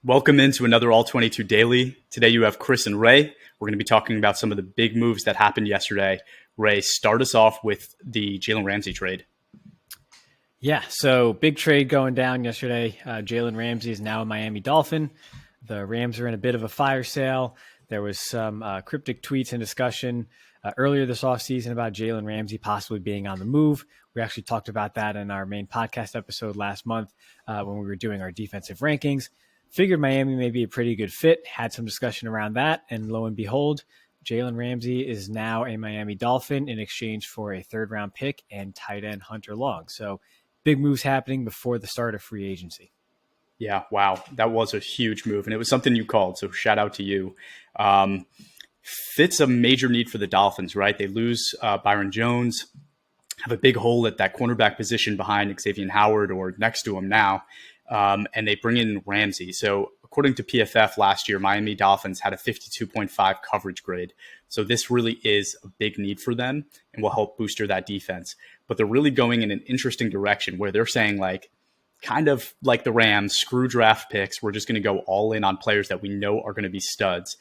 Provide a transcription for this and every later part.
Welcome into another All 22 Daily. Today you have Chris and Ray. We're going to be talking about some of the big moves that happened yesterday. Ray, start us off with the Jalen Ramsey trade. Yeah, so big trade going down yesterday. Jalen Ramsey is now a Miami Dolphin. The Rams are in a bit of a fire sale. There was some cryptic tweets and discussion earlier this offseason about Jalen Ramsey possibly being on the move. We actually talked about that in our main podcast episode last month when we were doing our defensive rankings. Figured Miami may be a pretty good fit, had some discussion around that, and lo and behold, Jalen Ramsey is now a Miami Dolphin in exchange for a third-round pick and tight end Hunter Long. So big moves happening before the start of free agency. Yeah, wow. That was a huge move, and it was something you called, so shout out to you. Fits a major need for the Dolphins, right? They lose Byron Jones, have a big hole at that cornerback position behind Xavier Howard or next to him now. And they bring in Ramsey. So according to PFF last year, Miami Dolphins had a 52.5 coverage grade. So this really is a big need for them and will help booster that defense. But they're really going in an interesting direction where they're saying kind of like the Rams, screw draft picks. We're just going to go all in on players that we know are going to be studs.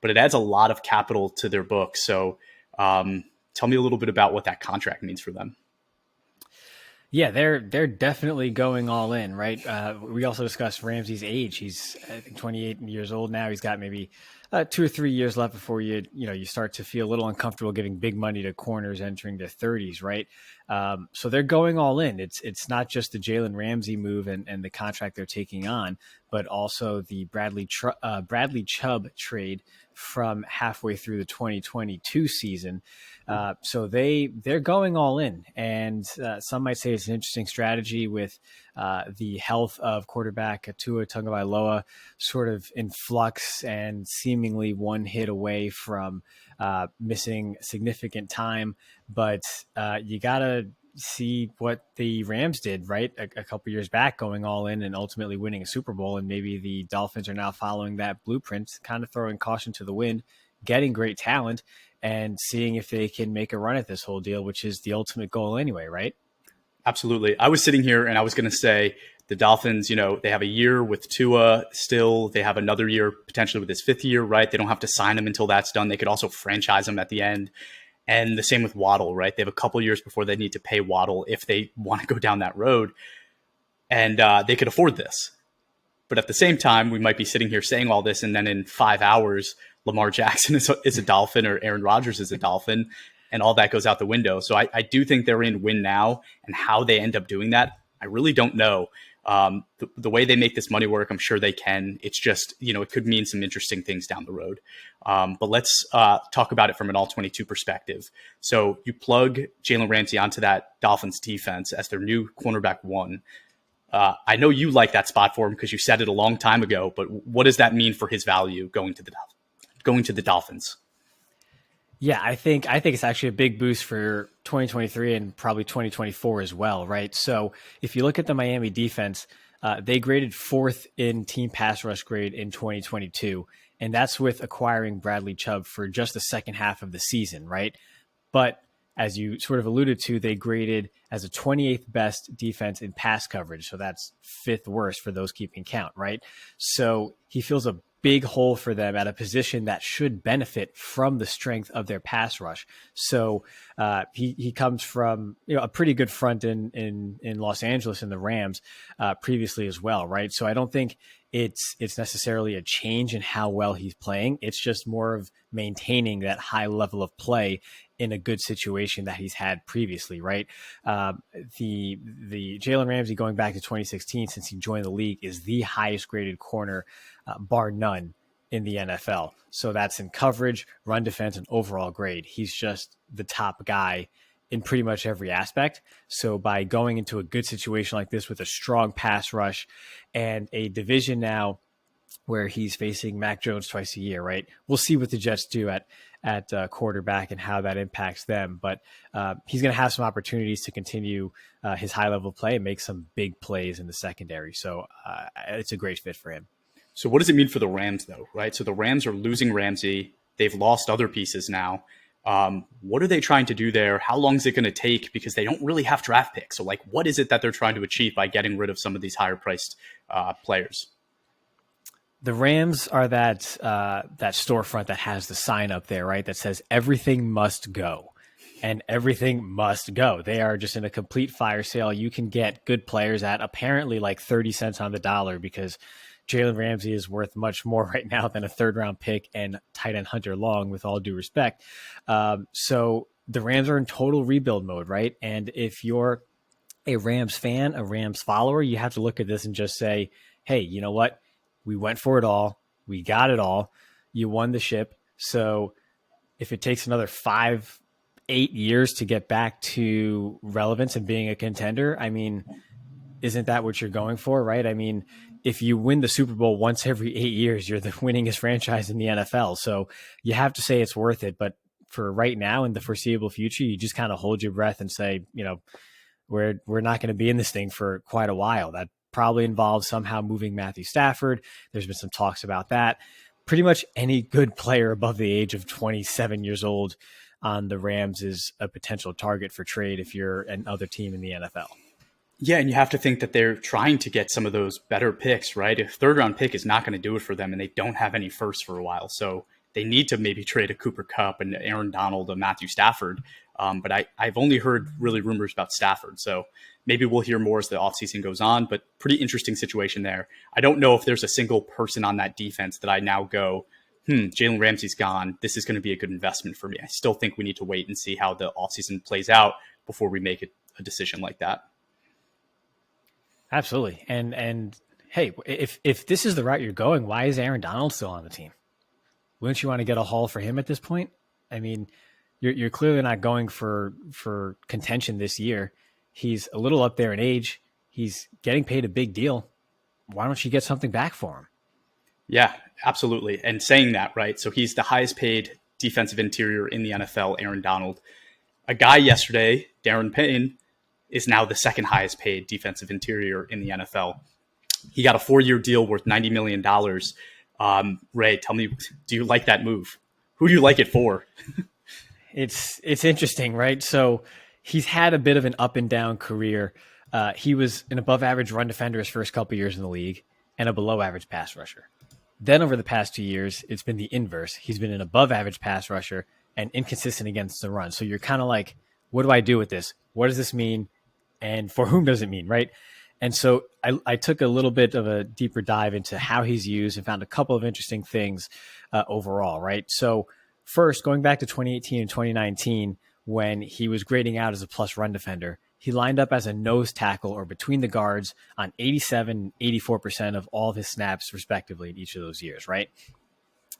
But it adds a lot of capital to their books. So tell me a little bit about what that contract means for them. Yeah, they're definitely going all in, right? We also discussed Ramsey's age. He's, I think, 28 years old now. He's got maybe 2 or 3 years left before you start to feel a little uncomfortable giving big money to corners entering their 30s, right? So they're going all in. It's not just the Jalen Ramsey move and the contract they're taking on, but also the Bradley Chubb trade from halfway through the 2022 season. So they're going all in, and some might say it's an interesting strategy with the health of quarterback Tua Tagovailoa sort of in flux and seemingly one hit away from missing significant time. But you gotta see what the Rams did, right? A couple years back, going all in and ultimately winning a Super Bowl. And maybe the Dolphins are now following that blueprint, kind of throwing caution to the wind, getting great talent and seeing if they can make a run at this whole deal, which is the ultimate goal anyway, right? Absolutely. I was sitting here and I was going to say the Dolphins, they have a year with Tua still. They have another year potentially with his fifth year, right? They don't have to sign him until that's done. They could also franchise him at the end. And the same with Waddle, right? They have a couple years before they need to pay Waddle if they want to go down that road. And they could afford this. But at the same time, we might be sitting here saying all this, and then in 5 hours, Lamar Jackson is a Dolphin or Aaron Rodgers is a Dolphin, and all that goes out the window. So I do think they're in win now, and how they end up doing that, I really don't know. The way they make this money work, I'm sure they can. It's just, it could mean some interesting things down the road. But let's talk about it from an all-22 perspective. So you plug Jalen Ramsey onto that Dolphins defense as their new cornerback one. I know you like that spot for him because you said it a long time ago, but what does that mean for his value going to the Dolphins? Yeah, I think it's actually a big boost for 2023 and probably 2024 as well, right? So if you look at the Miami defense, they graded 4th in team pass rush grade in 2022, and that's with acquiring Bradley Chubb for just the second half of the season, right? But as you sort of alluded to, they graded as a 28th best defense in pass coverage. So that's 5th worst for those keeping count, right? So he feels a big hole for them at a position that should benefit from the strength of their pass rush. So he comes from a pretty good front in Los Angeles in the Rams previously as well, right? So I don't think it's necessarily a change in how well he's playing. It's just more of maintaining that high level of play in a good situation that he's had previously, right? The Jalen Ramsey going back to 2016 since he joined the league is the highest graded corner, bar none, in the NFL. So that's in coverage, run defense, and overall grade. He's just the top guy in pretty much every aspect. So by going into a good situation like this with a strong pass rush and a division now where he's facing Mac Jones twice a year, right? We'll see what the Jets do at quarterback and how that impacts them. But he's going to have some opportunities to continue his high level play and make some big plays in the secondary. So it's a great fit for him. So what does it mean for the Rams though, right? So the Rams are losing Ramsey. They've lost other pieces now. What are they trying to do there? How long is it going to take? Because they don't really have draft picks. So what is it that they're trying to achieve by getting rid of some of these higher priced players? The Rams are that storefront that has the sign up there, right? That says everything must go, and everything must go. They are just in a complete fire sale. You can get good players at apparently like 30 cents on the dollar because Jalen Ramsey is worth much more right now than a third round pick and tight end Hunter Long, with all due respect. So the Rams are in total rebuild mode, right? And if you're a Rams fan, a Rams follower, you have to look at this and just say, hey, you know what? We went for it all. We got it all. You won the ship. So if it takes another 5-8 years to get back to relevance and being a contender, I mean, isn't that what you're going for, right? I mean, if you win the Super Bowl once every 8 years, you're the winningest franchise in the NFL. So you have to say it's worth it. But for right now in the foreseeable future, you just kind of hold your breath and say, we're not going to be in this thing for quite a while. That probably involves somehow moving Matthew Stafford. There's been some talks about that. Pretty much any good player above the age of 27 years old on the Rams is a potential target for trade if you're another team in the NFL. Yeah, and you have to think that they're trying to get some of those better picks, right? A third-round pick is not going to do it for them, and they don't have any firsts for a while. So they need to maybe trade a Cooper Kupp and Aaron Donald and Matthew Stafford. But I've only heard really rumors about Stafford. So maybe we'll hear more as the offseason goes on, but pretty interesting situation there. I don't know if there's a single person on that defense that I now go, Jalen Ramsey's gone. This is going to be a good investment for me. I still think we need to wait and see how the offseason plays out before we make a decision like that. Absolutely. And hey, if this is the route you're going, why is Aaron Donald still on the team? Wouldn't you want to get a haul for him at this point? I mean, you're clearly not going for contention this year. He's a little up there in age. He's getting paid a big deal. Why don't you get something back for him? Yeah, absolutely. And saying that, right? So he's the highest paid defensive interior in the NFL, Aaron Donald. A guy yesterday, Daron Payne, is now the second highest paid defensive interior in the NFL. He got a 4-year deal worth $90 million. Ray, tell me, do you like that move? Who do you like it for? It's interesting, right? So he's had a bit of an up and down career. He was an above average run defender his first couple years in the league and a below average pass rusher. Then over the past 2 years, it's been the inverse. He's been an above average pass rusher and inconsistent against the run. So you're kind of like, what do I do with this? What does this mean? And for whom does it mean, right? And so I took a little bit of a deeper dive into how he's used and found a couple of interesting things overall, right? So first, going back to 2018 and 2019, when he was grading out as a plus run defender, he lined up as a nose tackle or between the guards on 87 and 84% of all of his snaps, respectively, in each of those years, right?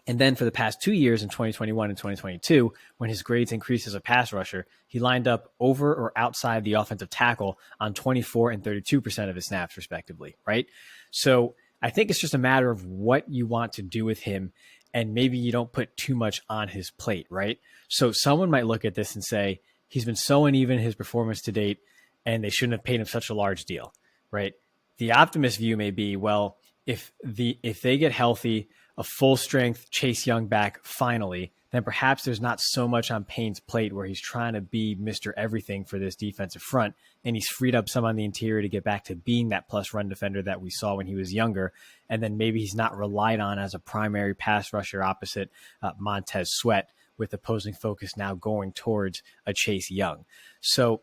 And then for the past 2 years in 2021 and 2022, when his grades increased as a pass rusher, he lined up over or outside the offensive tackle on 24 and 32% of his snaps, respectively, right? So I think it's just a matter of what you want to do with him, and maybe you don't put too much on his plate, right? So someone might look at this and say, he's been so uneven in his performance to date, and they shouldn't have paid him such a large deal, right? The optimist view may be, well, if they get healthy, a full strength Chase Young back finally, then perhaps there's not so much on Payne's plate where he's trying to be Mr. Everything for this defensive front, and he's freed up some on the interior to get back to being that plus run defender that we saw when he was younger. And then maybe he's not relied on as a primary pass rusher opposite Montez Sweat, with opposing focus now going towards a Chase Young. So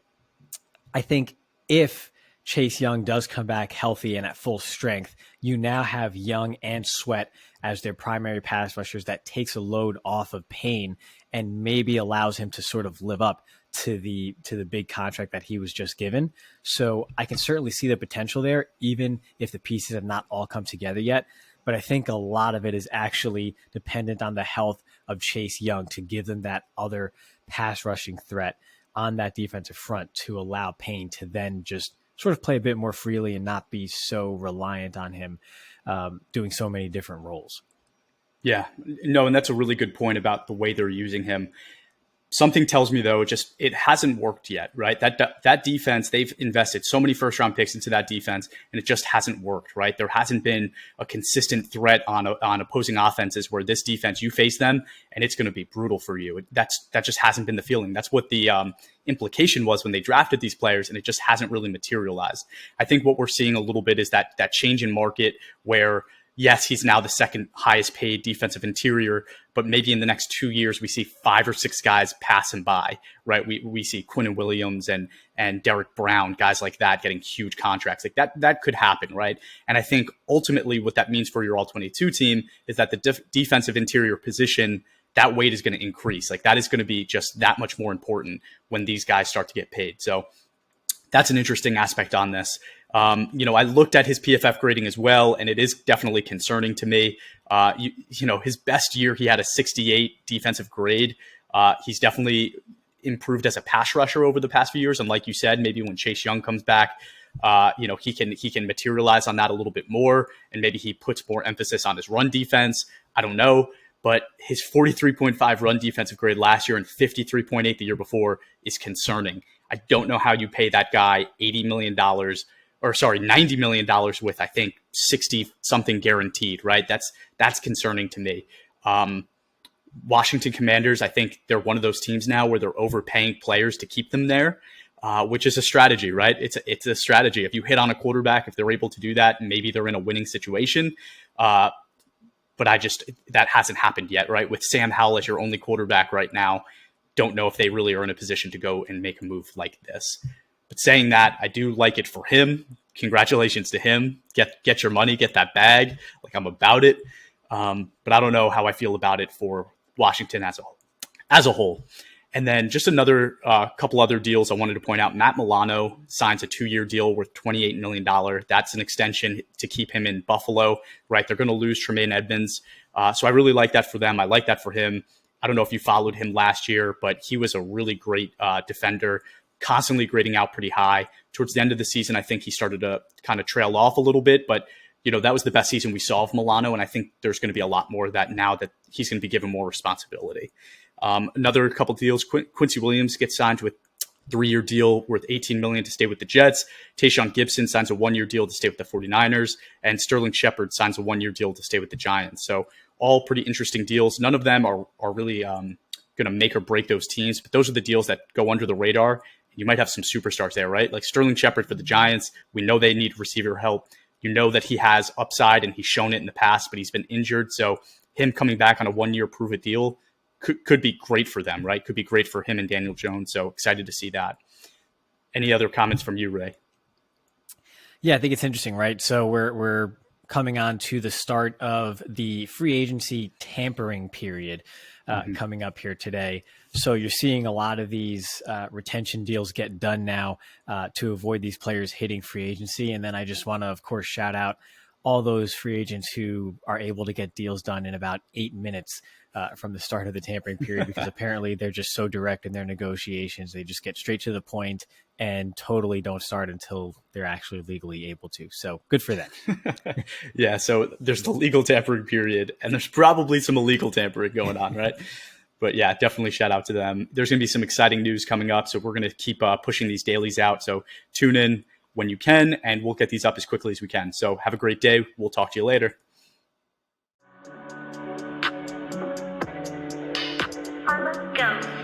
I think if Chase Young does come back healthy and at full strength, you now have Young and Sweat as their primary pass rushers. That takes a load off of Payne and maybe allows him to sort of live up to the big contract that he was just given. So I can certainly see the potential there, even if the pieces have not all come together yet. But I think a lot of it is actually dependent on the health of Chase Young to give them that other pass rushing threat on that defensive front to allow Payne to then just sort of play a bit more freely and not be so reliant on him doing so many different roles. Yeah, no, and that's a really good point about the way they're using him. Something tells me, though, just it hasn't worked yet, right? That defense, they've invested so many first-round picks into that defense, and it just hasn't worked, right? There hasn't been a consistent threat on opposing offenses where this defense, you face them, and it's going to be brutal for you. That just hasn't been the feeling. That's what the implication was when they drafted these players, and it just hasn't really materialized. I think what we're seeing a little bit is that change in market where yes, he's now the second highest paid defensive interior, but maybe in the next 2 years, we see 5 or 6 guys pass him by, right? We see Quinnen Williams and Derek Brown, guys like that getting huge contracts. Like that could happen, right? And I think ultimately what that means for your all-22 team is that the defensive interior position, that weight is going to increase. Like that is going to be just that much more important when these guys start to get paid. So that's an interesting aspect on this. I looked at his PFF grading as well, and it is definitely concerning to me. His best year, he had a 68 defensive grade. He's definitely improved as a pass rusher over the past few years. And like you said, maybe when Chase Young comes back, he can materialize on that a little bit more, and maybe he puts more emphasis on his run defense. I don't know. But his 43.5 run defensive grade last year and 53.8 the year before is concerning. I don't know how you pay that guy $90 million with, I think, 60 something guaranteed, right? That's concerning to me. Washington Commanders, I think they're one of those teams now where they're overpaying players to keep them there, which is a strategy, right? It's a strategy. If you hit on a quarterback, if they're able to do that, maybe they're in a winning situation. But that hasn't happened yet, right? With Sam Howell as your only quarterback right now, don't know if they really are in a position to go and make a move like this. But saying that, I do like it for him. Congratulations to him. Get your money, get that bag. Like, I'm about it. But I don't know how I feel about it for Washington as a whole. And then just another couple other deals I wanted to point out. Matt Milano signs a 2-year deal worth $28 million. That's an extension to keep him in Buffalo, right? They're going to lose Tremaine Edmonds. So I really like that for them. I like that for him. I don't know if you followed him last year, but he was a really great defender, constantly grading out pretty high. Towards the end of the season, I think he started to kind of trail off a little bit, but that was the best season we saw of Milano, and I think there's going to be a lot more of that now that he's going to be given more responsibility. Another couple of deals, Quincy Williams gets signed to a 3-year deal worth $18 million to stay with the Jets. Tayshaun Gibson signs a 1-year deal to stay with the 49ers, and Sterling Shepard signs a 1-year deal to stay with the Giants. So all pretty interesting deals. None of them are really going to make or break those teams, but those are the deals that go under the radar. You might have some superstars there, right? Like Sterling Shepard for the Giants. We know they need receiver help. You know that he has upside, and he's shown it in the past, but he's been injured. So him coming back on a 1-year prove-it deal could be great for them, right? Could be great for him and Daniel Jones. So excited to see that. Any other comments from you, Ray? Yeah, I think it's interesting, right? So we're coming on to the start of the free agency tampering period coming up here today. So you're seeing a lot of these retention deals get done now to avoid these players hitting free agency. And then I just want to, of course, shout out all those free agents who are able to get deals done in about 8 minutes from the start of the tampering period, because apparently they're just so direct in their negotiations. They just get straight to the point and totally don't start until they're actually legally able to. So good for them. Yeah. So there's the legal tampering period, and there's probably some illegal tampering going on, right? But yeah, definitely shout out to them. There's going to be some exciting news coming up. So we're going to keep pushing these dailies out. So tune in when you can, and we'll get these up as quickly as we can. So have a great day. We'll talk to you later. On the go.